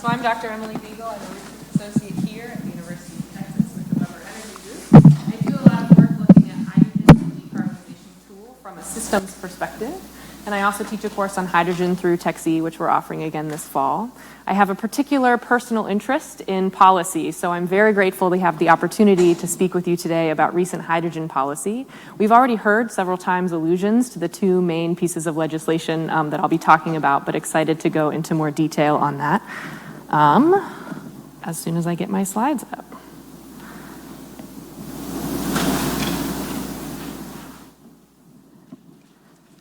So I'm Dr. Emily Beagle. I'm a research associate here at the University of Texas with the Weber Energy Group. I do a lot of work looking at hydrogen as a decarbonization tool from a systems perspective. And I also teach a course on hydrogen through TechSE, which we're offering again this fall. I have a particular personal interest in policy, so I'm very grateful to have the opportunity to speak with you today about recent hydrogen policy. We've already heard several times allusions to the two main pieces of legislation that I'll be talking about, but excited to go into more detail on that as soon as I get my slides up.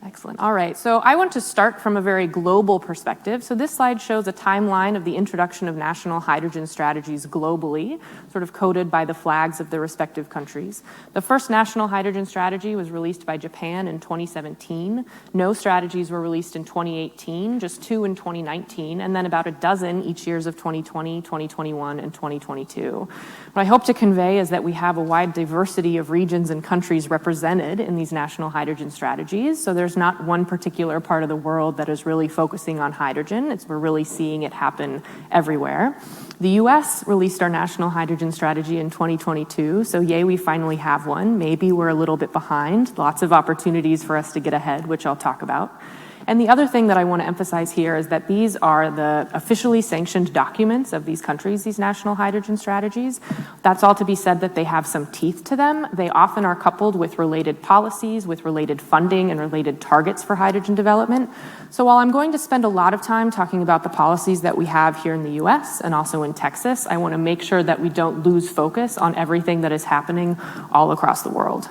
Excellent. All right, so I want to start from a very global perspective. So this slide shows a timeline of the introduction of national hydrogen strategies globally, sort of coded by the flags of the respective countries. The first national hydrogen strategy was released by Japan in 2017. No strategies were released in 2018, just 2 in 2019, and then about a dozen each years of 2020, 2021, and 2022. What I hope to convey is that we have a wide diversity of regions and countries represented in these national hydrogen strategies. So there's not one particular part of the world that is really focusing on hydrogen. We're really seeing it happen everywhere. The US released our national hydrogen strategy in 2022, so yay, we finally have one. Maybe we're a little bit behind. Lots of opportunities for us to get ahead, which I'll talk about. And the other thing that I want to emphasize here is that these are the officially sanctioned documents of these countries, these national hydrogen strategies. That's all to be said that they have some teeth to them. They often are coupled with related policies, with related funding and related targets for hydrogen development. So while I'm going to spend a lot of time talking about the policies that we have here in the US and also in Texas, I want to make sure that we don't lose focus on everything that is happening all across the world.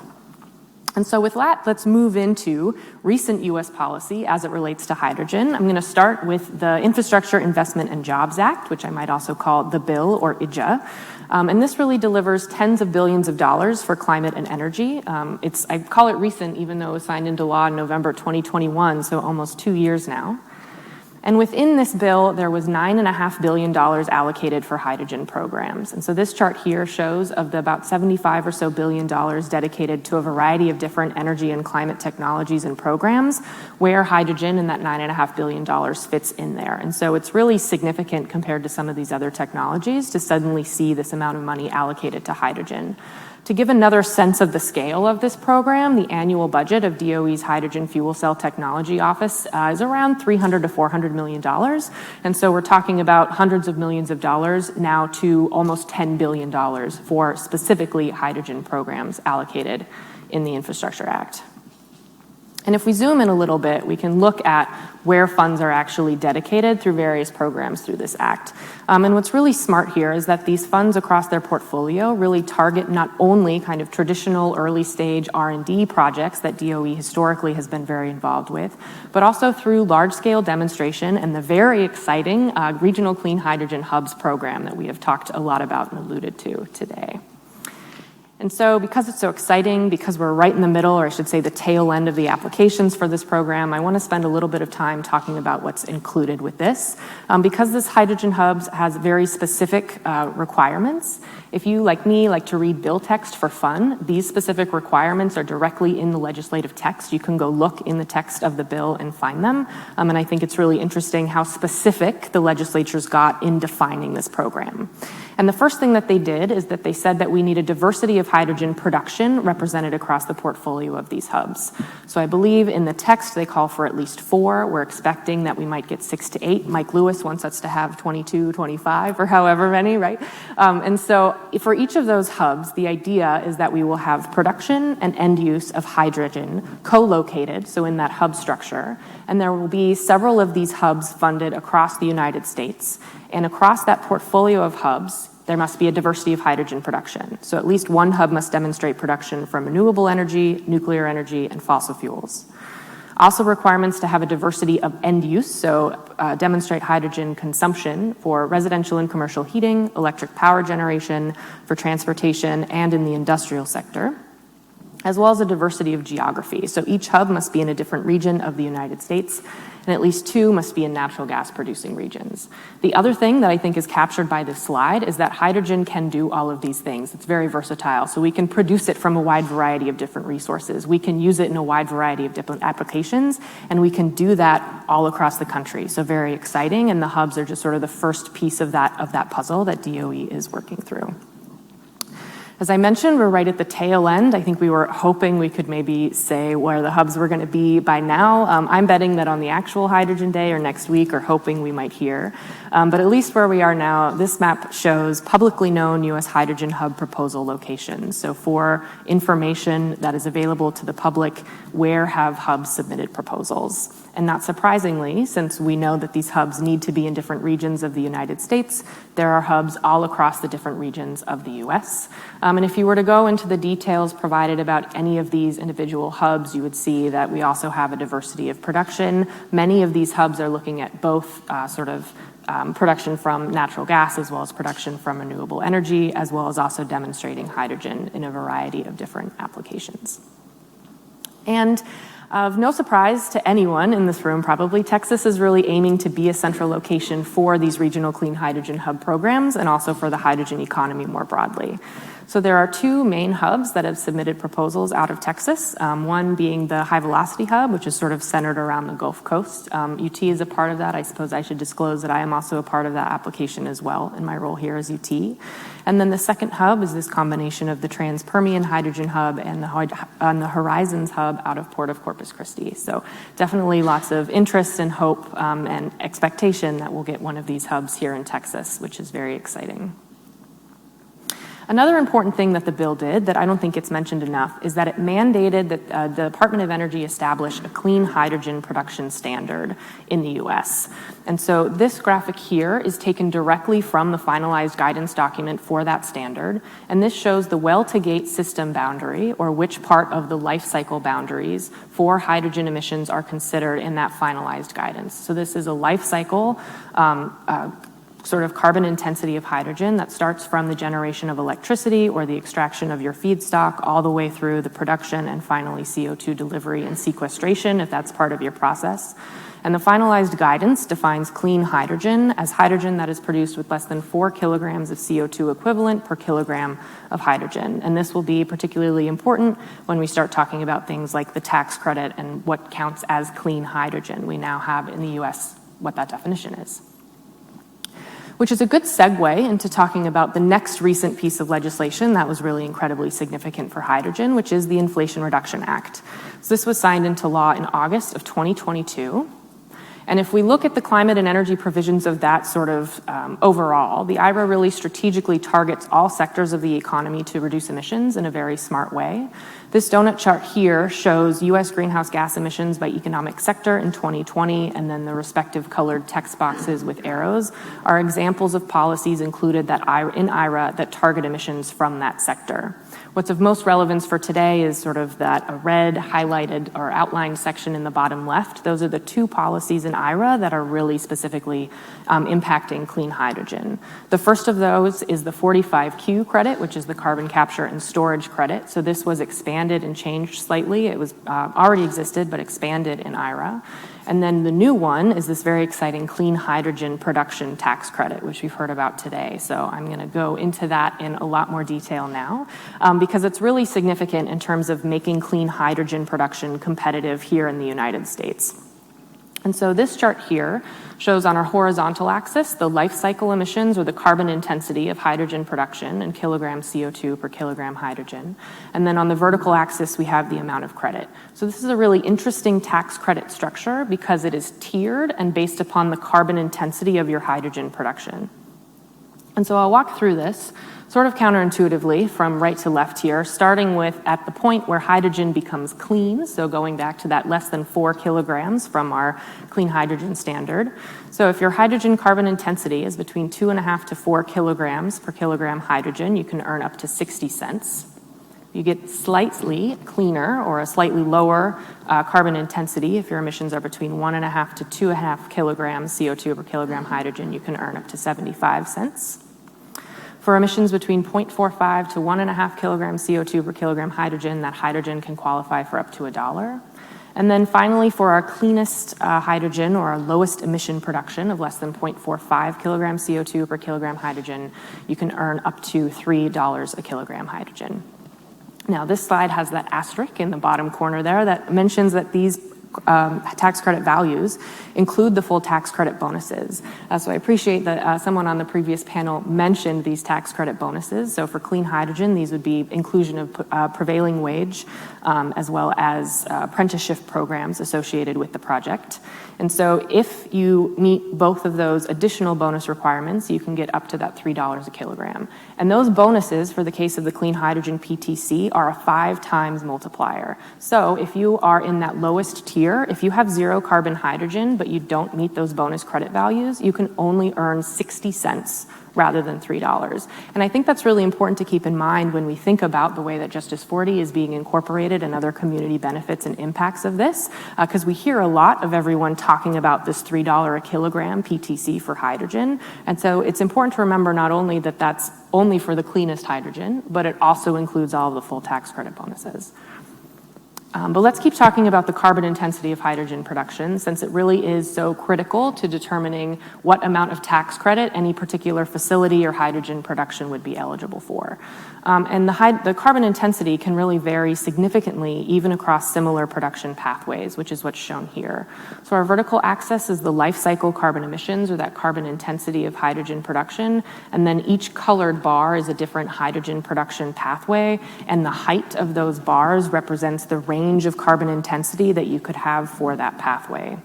And so with that, let's move into recent U.S. policy as it relates to hydrogen. I'm going to start with the Infrastructure Investment and Jobs Act, which I might also call the bill or IJA. And this really delivers tens of billions of dollars for climate and energy. I call it recent, even though it was signed into law in November 2021, so almost 2 years now. And within this bill, there was $9.5 billion allocated for hydrogen programs. And so this chart here shows of the about 75 or so billion dollars dedicated to a variety of different energy and climate technologies and programs where hydrogen and that $9.5 billion fits in there. And so it's really significant compared to some of these other technologies to suddenly see this amount of money allocated to hydrogen. To give another sense of the scale of this program, the annual budget of DOE's Hydrogen Fuel Cell Technology Office is around $300 to $400 million. And so we're talking about hundreds of millions of dollars now to almost $10 billion for specifically hydrogen programs allocated in the Infrastructure Act. And if we zoom in a little bit, we can look at where funds are actually dedicated through various programs through this act. And what's really smart here is that these funds across their portfolio really target not only kind of traditional early stage R&D projects that DOE historically has been very involved with, but also through large scale demonstration and the very exciting Regional Clean Hydrogen Hubs program that we have talked a lot about and alluded to today. And so because it's so exciting, because we're right in the middle, or I should say the tail end of the applications for this program, I want to spend a little bit of time talking about what's included with this. Because this Hydrogen Hubs has very specific requirements, if you, like me, like to read bill text for fun, these specific requirements are directly in the legislative text. You can go look in the text of the bill and find them. And I think it's really interesting how specific the legislatures got in defining this program. And the first thing that they did is that they said that we need a diversity of hydrogen production represented across the portfolio of these hubs. So I believe in the text they call for at least 4. We're expecting that we might get 6 to 8. Mike Lewis wants us to have 22, 25, or however many, right? And so for each of those hubs, the idea is that we will have production and end use of hydrogen co-located, so in that hub structure. And there will be several of these hubs funded across the United States. And across that portfolio of hubs, there must be a diversity of hydrogen production. So at least one hub must demonstrate production from renewable energy, nuclear energy, and fossil fuels. Also requirements to have a diversity of end use, so demonstrate hydrogen consumption for residential and commercial heating, electric power generation, for transportation, and in the industrial sector, as well as a diversity of geography. So each hub must be in a different region of the United States. and at least 2 must be in natural gas producing regions. The other thing that I think is captured by this slide is that hydrogen can do all of these things. It's very versatile, so we can produce it from a wide variety of different resources. We can use it in a wide variety of different applications, and we can do that all across the country. So very exciting, and the hubs are just sort of the first piece of that puzzle that DOE is working through. As I mentioned, we're right at the tail end. I think we were hoping we could maybe say where the hubs were going to be by now. I'm betting that on the actual hydrogen day or next week, or hoping we might hear. But at least where we are now, this map shows publicly known U.S. hydrogen hub proposal locations. So for information that is available to the public, where have hubs submitted proposals? And not surprisingly, since we know that these hubs need to be in different regions of the United States, there are hubs all across the different regions of the U.S. And if you were to go into the details provided about any of these individual hubs, you would see that we also have a diversity of production. Many of these hubs are looking at both production from natural gas as well as production from renewable energy, as well as also demonstrating hydrogen in a variety of different applications. And of no surprise to anyone in this room, probably, Texas is really aiming to be a central location for these regional clean hydrogen hub programs and also for the hydrogen economy more broadly. So there are 2 main hubs that have submitted proposals out of Texas, one being the High Velocity Hub, which is sort of centered around the Gulf Coast. UT is a part of that. I suppose I should disclose that I am also a part of that application as well in my role here as UT. And then the second hub is this combination of the Trans-Permian Hydrogen Hub and the Horizons Hub out of Port of Corpus Christi. So definitely lots of interest and hope and expectation that we'll get one of these hubs here in Texas, which is very exciting. Another important thing that the bill did that I don't think it's mentioned enough is that it mandated that the Department of Energy establish a clean hydrogen production standard in the U.S. And so this graphic here is taken directly from the finalized guidance document for that standard. And this shows the well-to-gate system boundary, or which part of the life cycle boundaries for hydrogen emissions are considered in that finalized guidance. So this is a life cycle sort of carbon intensity of hydrogen that starts from the generation of electricity or the extraction of your feedstock all the way through the production and finally CO2 delivery and sequestration, if that's part of your process. And the finalized guidance defines clean hydrogen as hydrogen that is produced with less than 4 kilograms of CO2 equivalent per kilogram of hydrogen. And this will be particularly important when we start talking about things like the tax credit and what counts as clean hydrogen. We now have in the US what that definition is. Which is a good segue into talking about the next recent piece of legislation that was really incredibly significant for hydrogen, which is the Inflation Reduction Act. So this was signed into law in August of 2022. And if we look at the climate and energy provisions of that sort of overall, the IRA really strategically targets all sectors of the economy to reduce emissions in a very smart way. This donut chart here shows U.S. greenhouse gas emissions by economic sector in 2020, and then the respective colored text boxes with arrows are examples of policies included in IRA that target emissions from that sector. What's of most relevance for today is sort of that red highlighted or outlined section in the bottom left. Those are the 2 policies in IRA that are really specifically impacting clean hydrogen. The first of those is the 45Q credit, which is the carbon capture and storage credit. So this was expanded and changed slightly. It was already existed, but expanded in IRA. And then the new one is this very exciting clean hydrogen production tax credit, which we've heard about today. So I'm going to go into that in a lot more detail now because it's really significant in terms of making clean hydrogen production competitive here in the United States. And so this chart here shows on our horizontal axis the life cycle emissions or the carbon intensity of hydrogen production in kilograms CO2 per kilogram hydrogen. And then on the vertical axis, we have the amount of credit. So this is a really interesting tax credit structure because it is tiered and based upon the carbon intensity of your hydrogen production. And so I'll walk through this sort of counterintuitively from right to left here, starting with at the point where hydrogen becomes clean, so going back to that less than 4 kilograms from our clean hydrogen standard. So if your hydrogen carbon intensity is between 2.5 to 4 kilograms per kilogram hydrogen, you can earn up to 60 cents. You get slightly cleaner or a slightly lower carbon intensity. If your emissions are between 1.5 to 2.5 kilograms CO2 per kilogram hydrogen, you can earn up to 75 cents. For emissions between 0.45 to 1.5 kilograms CO2 per kilogram hydrogen, that hydrogen can qualify for up to $1. And then finally, for our cleanest hydrogen, or our lowest emission production of less than 0.45 kilograms CO2 per kilogram hydrogen, you can earn up to $3 a kilogram hydrogen. Now, this slide has that asterisk in the bottom corner there that mentions that these tax credit values include the full tax credit bonuses. So I appreciate that someone on the previous panel mentioned these tax credit bonuses. So for clean hydrogen, these would be inclusion of prevailing wage, as well as apprenticeship programs associated with the project. And so if you meet both of those additional bonus requirements, you can get up to that $3 a kilogram. And those bonuses, for the case of the clean hydrogen PTC, are a 5 times multiplier. So if you are in that lowest tier, if you have 0 carbon hydrogen, but you don't meet those bonus credit values, you can only earn 60 cents rather than $3. And I think that's really important to keep in mind when we think about the way that Justice 40 is being incorporated and other community benefits and impacts of this, because we hear a lot of everyone talking about this $3 a kilogram PTC for hydrogen. And so it's important to remember not only that that's only for the cleanest hydrogen, but it also includes all of the full tax credit bonuses. But let's keep talking about the carbon intensity of hydrogen production, since it really is so critical to determining what amount of tax credit any particular facility or hydrogen production would be eligible for. And the carbon intensity can really vary significantly even across similar production pathways, which is what's shown here. So our vertical axis is the life cycle carbon emissions, or that carbon intensity of hydrogen production, and then each colored bar is a different hydrogen production pathway, and the height of those bars represents the range of carbon intensity that you could have for that pathway.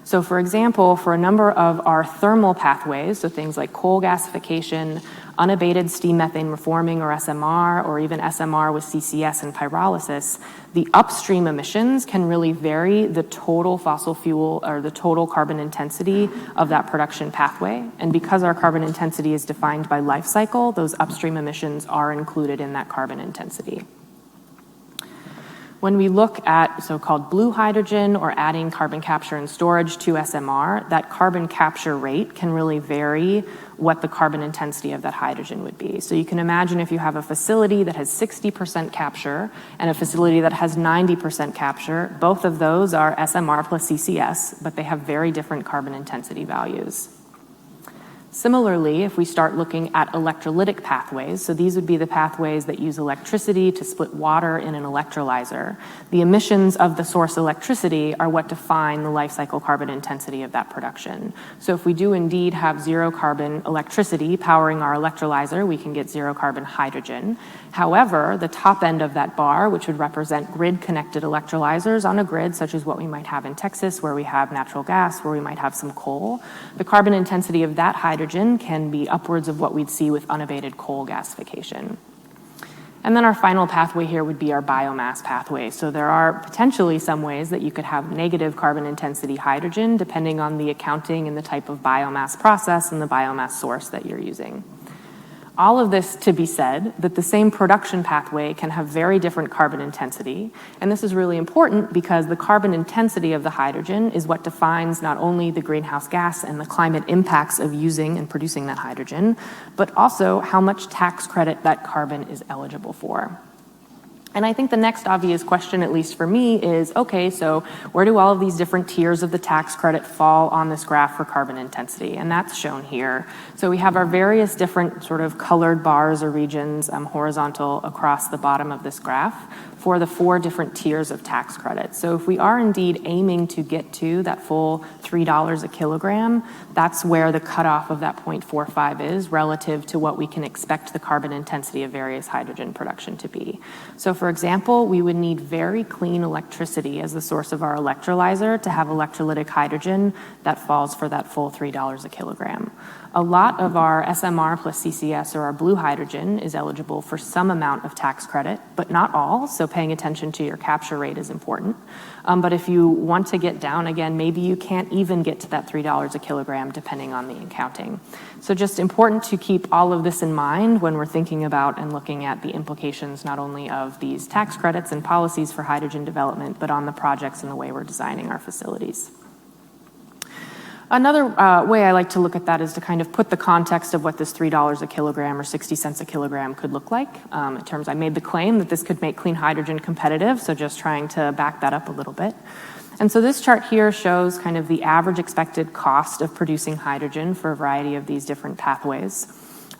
So for example, for a number of our thermal pathways, so things like coal gasification, unabated steam methane reforming, or SMR, or even SMR with CCS and pyrolysis, the upstream emissions can really vary the total fossil fuel, or the total carbon intensity of that production pathway. And because our carbon intensity is defined by life cycle, those upstream emissions are included in that carbon intensity. When we look at so-called blue hydrogen, or adding carbon capture and storage to SMR, that carbon capture rate can really vary what the carbon intensity of that hydrogen would be. So you can imagine if you have a facility that has 60% capture and a facility that has 90% capture, both of those are SMR plus CCS, but they have very different carbon intensity values. Similarly, if we start looking at electrolytic pathways, so these would be the pathways that use electricity to split water in an electrolyzer, the emissions of the source electricity are what define the life cycle carbon intensity of that production. So if we do indeed have 0 carbon electricity powering our electrolyzer, we can get 0 carbon hydrogen. However, the top end of that bar, which would represent grid-connected electrolyzers on a grid, such as what we might have in Texas, where we have natural gas, where we might have some coal, the carbon intensity of that hydrogen can be upwards of what we'd see with unabated coal gasification. And then our final pathway here would be our biomass pathway. So there are potentially some ways that you could have negative carbon intensity hydrogen, depending on the accounting and the type of biomass process and the biomass source that you're using. All of this to be said that the same production pathway can have very different carbon intensity. And this is really important because the carbon intensity of the hydrogen is what defines not only the greenhouse gas and the climate impacts of using and producing that hydrogen, but also how much tax credit that carbon is eligible for. And I think the next obvious question, at least for me, is, okay, so where do all of these different tiers of the tax credit fall on this graph for carbon intensity? And that's shown here. So we have our various different sort of colored bars or regions horizontal across the bottom of this graph for the 4 different tiers of tax credit. So if we are indeed aiming to get to that full $3 a kilogram, that's where the cutoff of that 0.45 is relative to what we can expect the carbon intensity of various hydrogen production to be. So for example, we would need very clean electricity as the source of our electrolyzer to have electrolytic hydrogen that falls for that full $3 a kilogram. A lot of our SMR plus CCS, or our blue hydrogen, is eligible for some amount of tax credit, but not all, so paying attention to your capture rate is important. But if you want to get down, again, maybe you can't even get to that $3 a kilogram depending on the accounting. So just important to keep all of this in mind when we're thinking about and looking at the implications not only of these tax credits and policies for hydrogen development, but on the projects and the way we're designing our facilities. Another way I like to look at that is to kind of put the context of what this $3 a kilogram or 60 cents a kilogram could look like. In terms, I made the claim that this could make clean hydrogen competitive, so just trying to back that up a little bit. And so this chart here shows kind of the average expected cost of producing hydrogen for a variety of these different pathways.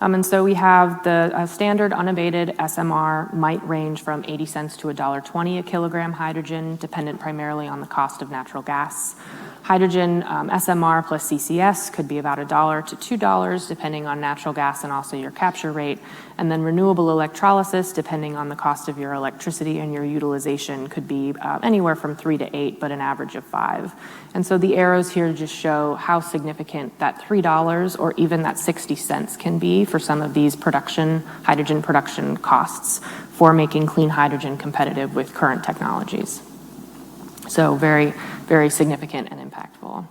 And so we have the standard unabated SMR might range from 80 cents to $1.20 a kilogram hydrogen, dependent primarily on the cost of natural gas. Hydrogen SMR plus CCS could be about $1 to $2, depending on natural gas and also your capture rate. And then renewable electrolysis, depending on the cost of your electricity and your utilization, could be anywhere from 3 to 8, but an average of 5. And so the arrows here just show how significant that $3 or even that 60 cents can be for some of these hydrogen production costs for making clean hydrogen competitive with current technologies. So very, very significant and impactful.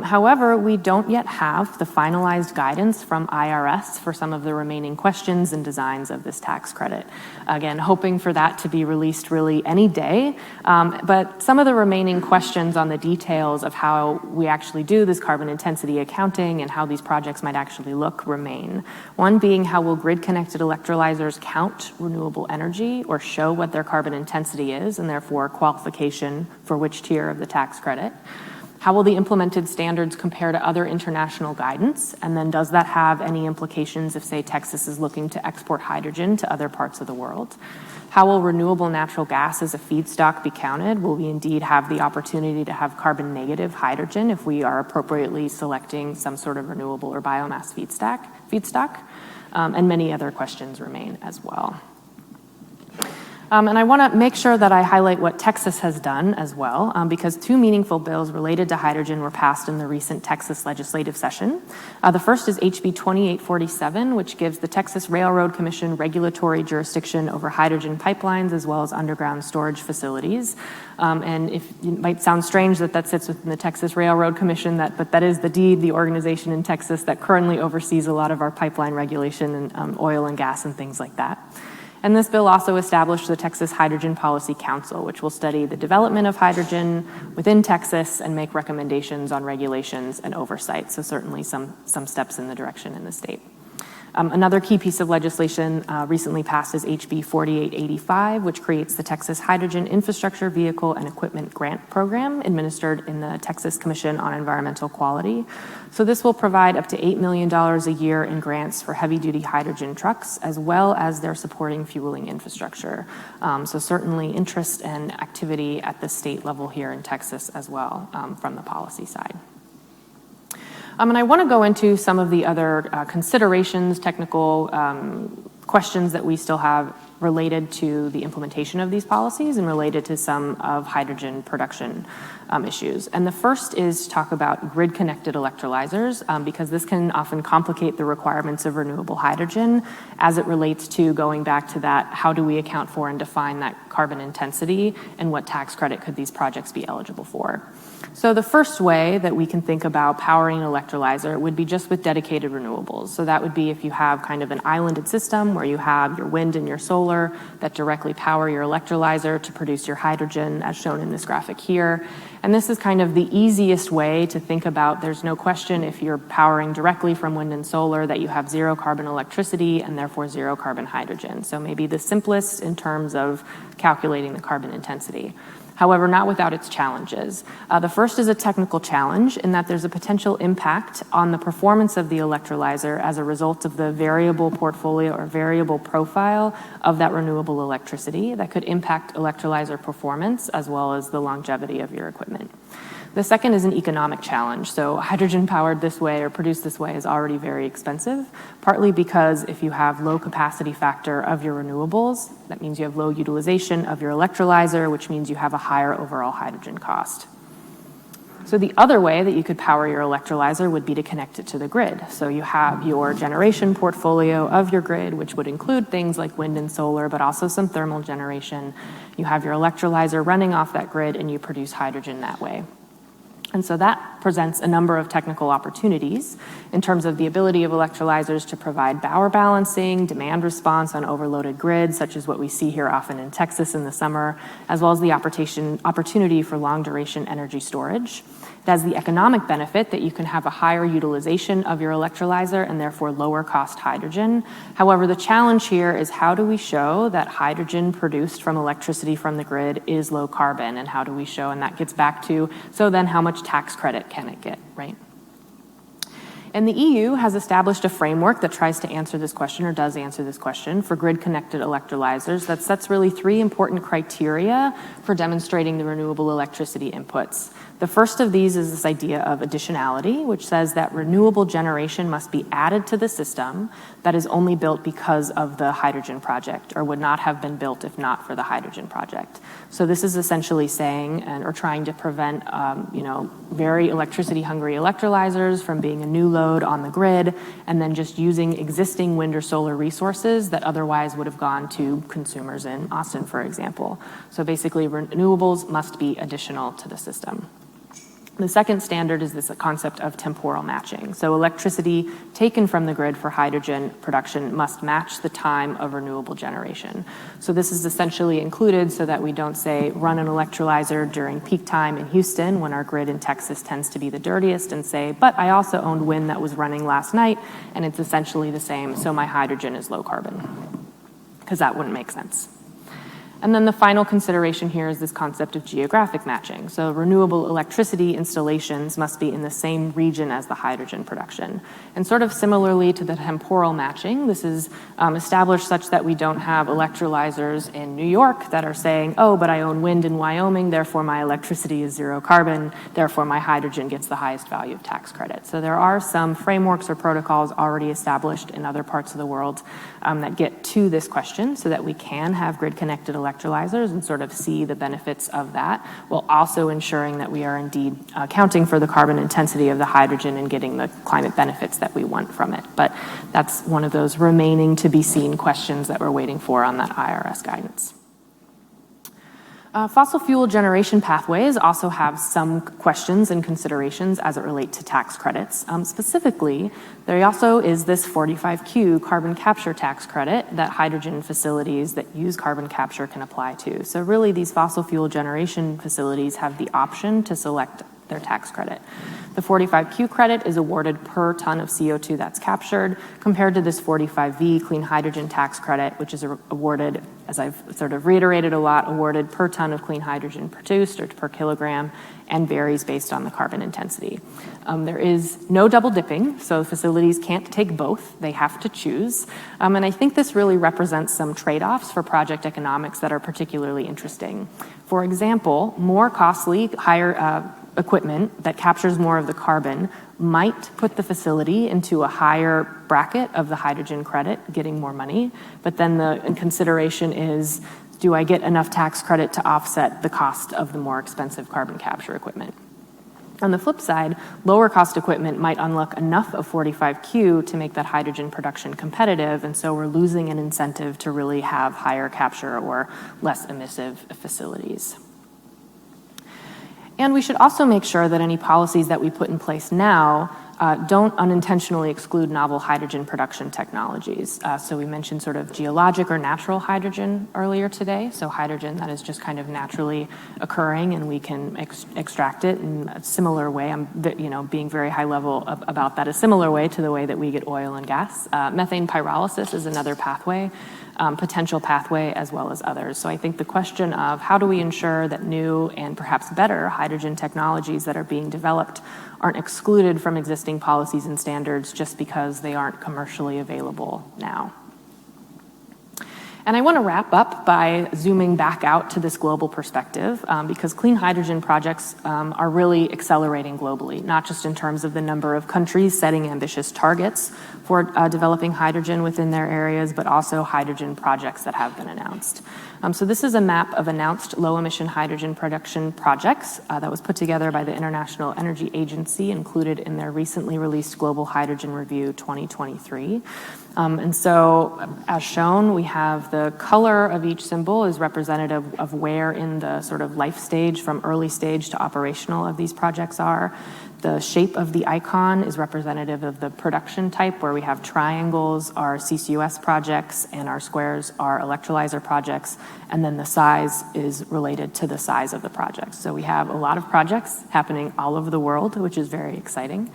However, we don't yet have the finalized guidance from IRS for some of the remaining questions and designs of this tax credit. Again, hoping for that to be released really any day. But some of the remaining questions on the details of how we actually do this carbon intensity accounting and how these projects might actually look remain. One being, how will grid-connected electrolyzers count renewable energy or show what their carbon intensity is and therefore qualification for which tier of the tax credit? How will the implemented standards compare to other international guidance? And then does that have any implications if, say, Texas is looking to export hydrogen to other parts of the world? How will renewable natural gas as a feedstock be counted? Will we indeed have the opportunity to have carbon negative hydrogen if we are appropriately selecting some sort of renewable or biomass feedstock? And many other questions remain as well. And I want to make sure that I highlight what Texas has done as well, because 2 meaningful bills related to hydrogen were passed in the recent Texas legislative session. The first is HB 2847, which gives the Texas Railroad Commission regulatory jurisdiction over hydrogen pipelines as well as underground storage facilities. And it might sound strange that that sits within the Texas Railroad Commission, but that is the organization in Texas that currently oversees a lot of our pipeline regulation and oil and gas and things like that. And this bill also established the Texas Hydrogen Policy Council, which will study the development of hydrogen within Texas and make recommendations on regulations and oversight. So certainly some steps in the direction in the state. Another key piece of legislation recently passed is HB 4885, which creates the Texas Hydrogen Infrastructure Vehicle and Equipment Grant Program administered in the Texas Commission on Environmental Quality. So this will provide up to $8 million a year in grants for heavy-duty hydrogen trucks, as well as their supporting fueling infrastructure. So certainly interest and activity at the state level here in Texas as well from the policy side. And I want to go into some of the other considerations, technical questions that we still have related to the implementation of these policies and related to some of hydrogen production issues. And the first is to talk about grid-connected electrolyzers, because this can often complicate the requirements of renewable hydrogen as it relates to going back to that, how do we account for and define that carbon intensity and what tax credit could these projects be eligible for? So the first way that we can think about powering an electrolyzer would be just with dedicated renewables. So that would be if you have kind of an islanded system where you have your wind and your solar that directly power your electrolyzer to produce your hydrogen, as shown in this graphic here. And this is kind of the easiest way to think about. There's no question if you're powering directly from wind and solar that you have zero carbon electricity and therefore zero carbon hydrogen. So maybe the simplest in terms of calculating the carbon intensity. However, not without its challenges. The first is a technical challenge in that there's a potential impact on the performance of the electrolyzer as a result of the variable portfolio or variable profile of that renewable electricity that could impact electrolyzer performance as well as the longevity of your equipment. The second is an economic challenge. So hydrogen powered this way or produced this way is already very expensive, partly because if you have low capacity factor of your renewables, that means you have low utilization of your electrolyzer, which means you have a higher overall hydrogen cost. So the other way that you could power your electrolyzer would be to connect it to the grid. So you have your generation portfolio of your grid, which would include things like wind and solar, but also some thermal generation. You have your electrolyzer running off that grid and you produce hydrogen that way. And so that presents a number of technical opportunities in terms of the ability of electrolyzers to provide power balancing, demand response on overloaded grids, such as what we see here often in Texas in the summer, as well as the opportunity for long duration energy storage. It has the economic benefit that you can have a higher utilization of your electrolyzer and therefore lower cost hydrogen. However, the challenge here is how do we show that hydrogen produced from electricity from the grid is low carbon, and how do we show, and that gets back to, so then how much tax credit can it get, right? And the EU has established a framework that tries to answer this question, or does answer this question, for grid-connected electrolyzers that sets really 3 important criteria for demonstrating the renewable electricity inputs. The first of these is this idea of additionality, which says that renewable generation must be added to the system that is only built because of the hydrogen project, or would not have been built if not for the hydrogen project. So this is essentially saying, or trying to prevent, very electricity-hungry electrolyzers from being a new load on the grid, and then just using existing wind or solar resources that otherwise would have gone to consumers in Austin, for example. So basically, renewables must be additional to the system. The second standard is this concept of temporal matching. So electricity taken from the grid for hydrogen production must match the time of renewable generation. So this is essentially included so that we don't say run an electrolyzer during peak time in Houston when our grid in Texas tends to be the dirtiest, and say, but I also owned wind that was running last night and it's essentially the same, so my hydrogen is low carbon, because that wouldn't make sense. And then the final consideration here is this concept of geographic matching. So renewable electricity installations must be in the same region as the hydrogen production. And sort of similarly to the temporal matching, this is established such that we don't have electrolyzers in New York that are saying, oh, but I own wind in Wyoming, therefore my electricity is zero carbon, therefore my hydrogen gets the highest value of tax credit. So there are some frameworks or protocols already established in other parts of the world that get to this question so that we can have grid-connected electrolyzers and sort of see the benefits of that, while also ensuring that we are indeed accounting for the carbon intensity of the hydrogen and getting the climate benefits that we want from it. But that's one of those remaining to be seen questions that we're waiting for on that IRS guidance. Fossil fuel generation pathways also have some questions and considerations as it relates to tax credits. Specifically, there also is this 45Q carbon capture tax credit that hydrogen facilities that use carbon capture can apply to. So really, these fossil fuel generation facilities have the option to select their tax credit. The 45Q credit is awarded per ton of CO2 that's captured, compared to this 45V clean hydrogen tax credit, which is awarded, as I've sort of reiterated a lot, awarded per ton of clean hydrogen produced or per kilogram, and varies based on the carbon intensity. There is no double dipping, so facilities can't take both. They have to choose. And I think this really represents some trade-offs for project economics that are particularly interesting. For example, more costly, higher equipment that captures more of the carbon might put the facility into a higher bracket of the hydrogen credit, getting more money. But then the consideration is, do I get enough tax credit to offset the cost of the more expensive carbon capture equipment? On the flip side, lower cost equipment might unlock enough of 45Q to make that hydrogen production competitive, and so we're losing an incentive to really have higher capture or less emissive facilities. And we should also make sure that any policies that we put in place now don't unintentionally exclude novel hydrogen production technologies. So we mentioned sort of geologic or natural hydrogen earlier today. So hydrogen that is just kind of naturally occurring and we can extract it in a similar way. I'm being very high level about that, a similar way to the way that we get oil and gas. Methane pyrolysis is another pathway. Potential pathway as well as others. So I think the question of how do we ensure that new and perhaps better hydrogen technologies that are being developed aren't excluded from existing policies and standards just because they aren't commercially available now. And I want to wrap up by zooming back out to this global perspective because clean hydrogen projects are really accelerating globally, not just in terms of the number of countries setting ambitious targets for developing hydrogen within their areas, but also hydrogen projects that have been announced. So this is a map of announced low-emission hydrogen production projects that was put together by the International Energy Agency, included in their recently released Global Hydrogen Review 2023. And so, as shown, we have the color of each symbol is representative of where in the sort of life stage, from early stage to operational, of these projects are. The shape of the icon is representative of the production type, where we have triangles are CCUS projects and our squares are electrolyzer projects, and then the size is related to the size of the projects. So we have a lot of projects happening all over the world, which is very exciting.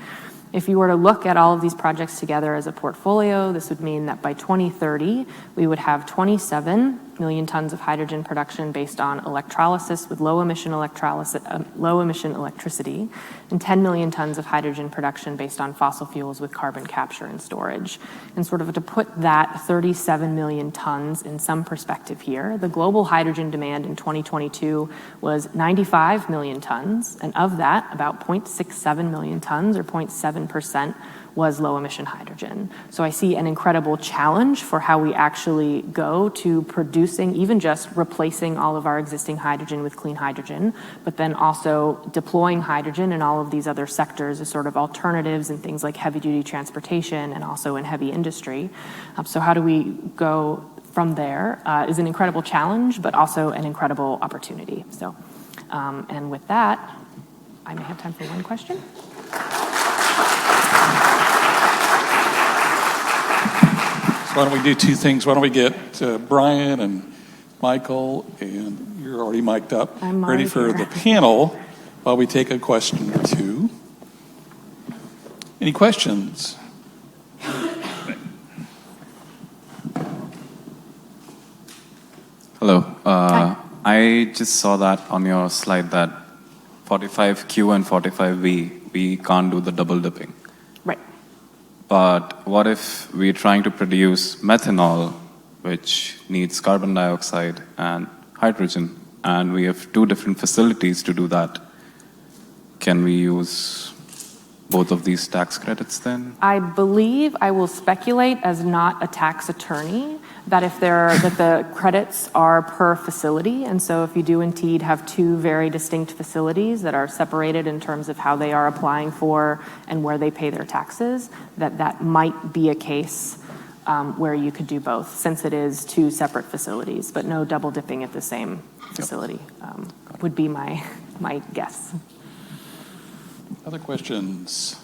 If you were to look at all of these projects together as a portfolio, this would mean that by 2030, we would have 27 million tons of hydrogen production based on electrolysis with low emission electricity, and 10 million tons of hydrogen production based on fossil fuels with carbon capture and storage. And sort of to put that 37 million tons in some perspective here, the global hydrogen demand in 2022 was 95 million tons, and of that, about 0.67 million tons, or 0.7%, was low-emission hydrogen. So I see an incredible challenge for how we actually go to producing, even just replacing all of our existing hydrogen with clean hydrogen, but then also deploying hydrogen in all of these other sectors as sort of alternatives in things like heavy-duty transportation and also in heavy industry. So how do we go from there is an incredible challenge, but also an incredible opportunity. So, and with that, I may have time for one question. Why don't we do two things? Why don't we get Brian and Michael, and you're already mic'd up, ready for here. the panel while we take a question or two. Any questions? Hello. I just saw that on your slide that 45Q and 45V, we can't do the double dipping. Right. But what if we're trying to produce methanol, which needs carbon dioxide and hydrogen, and we have two different facilities to do that? Can we use both of these tax credits then? I believe, I will speculate as not a tax attorney, that that the credits are per facility, and so if you do indeed have two very distinct facilities that are separated in terms of how they are applying for and where they pay their taxes, that might be a case where you could do both, since it is two separate facilities, but no double dipping at the same facility would be my guess. Other questions?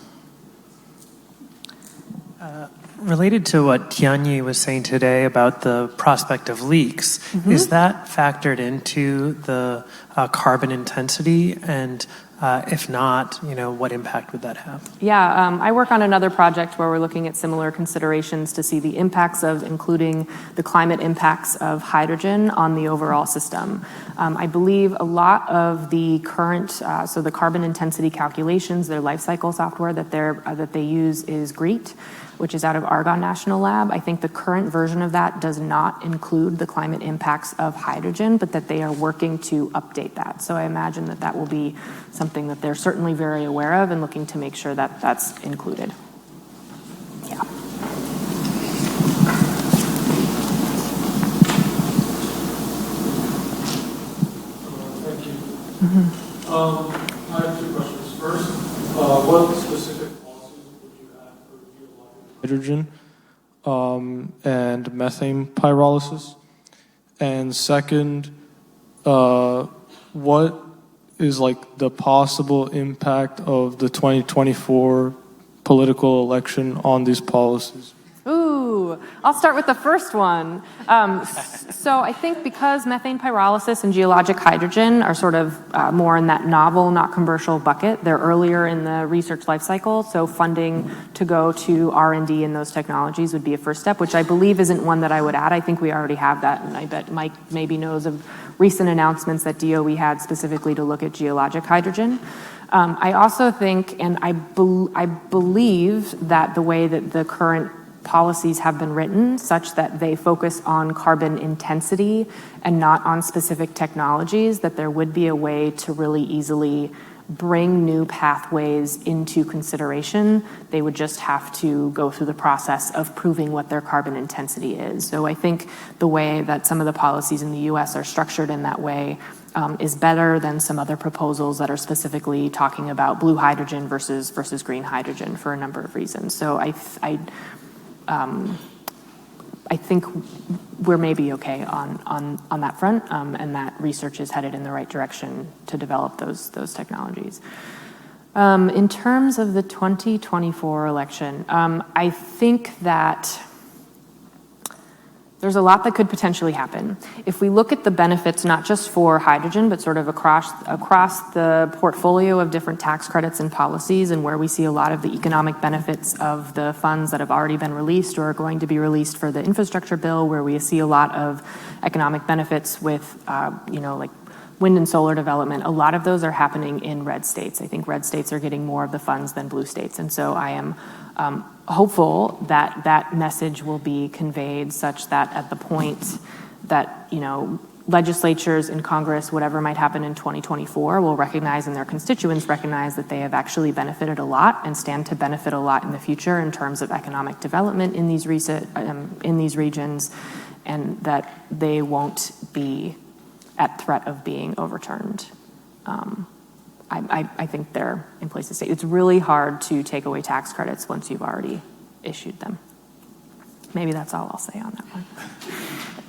Related to what Tianyi was saying today about the prospect of leaks, is that factored into the carbon intensity? And if not, what impact would that have? Yeah, I work on another project where we're looking at similar considerations to see the impacts of including the climate impacts of hydrogen on the overall system. I believe a lot of the current, so the carbon intensity calculations, their life cycle software that they use is GREET, which is out of Argonne National Lab. I think the current version of that does not include the climate impacts of hydrogen, but that they are working to update that. So I imagine that will be something that they're certainly very aware of and looking to make sure that that's included. Yeah. Thank you. I have two questions. First, what specific policies would you have for geologic hydrogen and methane pyrolysis? And second, what is like the possible impact of the 2024 political election on these policies? Ooh, I'll start with the first one. So I think because methane pyrolysis and geologic hydrogen are sort of more in that novel, not commercial bucket, they're earlier in the research life cycle, so funding to go to R&D in those technologies would be a first step, which I believe isn't one that I would add. I think we already have that, and I bet Mike maybe knows of recent announcements that DOE had specifically to look at geologic hydrogen. I also think, and I believe that the way that the current policies have been written such that they focus on carbon intensity and not on specific technologies, that there would be a way to really easily bring new pathways into consideration. They would just have to go through the process of proving what their carbon intensity is. So I think the way that some of the policies in the US are structured in that way is better than some other proposals that are specifically talking about blue hydrogen versus green hydrogen for a number of reasons. So I think we're maybe okay on that front, and that research is headed in the right direction to develop those technologies. In terms of the 2024 election, I think that there's a lot that could potentially happen. If we look at the benefits, not just for hydrogen, but sort of across the portfolio of different tax credits and policies, and where we see a lot of the economic benefits of the funds that have already been released or are going to be released for the infrastructure bill, where we see a lot of economic benefits with, like wind and solar development, a lot of those are happening in red states. I think red states are getting more of the funds than blue states. And so I am hopeful that that message will be conveyed such that at the point that, legislatures in Congress, whatever might happen in 2024, will recognize and their constituents recognize that they have actually benefited a lot and stand to benefit a lot in the future in terms of economic development in these regions, and that they won't be at threat of being overturned. I think they're in place to stay. It's really hard to take away tax credits once you've already issued them. Maybe that's all I'll say on that one.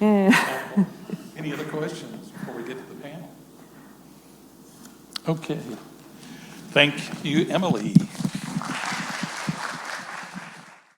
Yeah. Any other questions before we get to the panel? Okay. Thank you, Emily.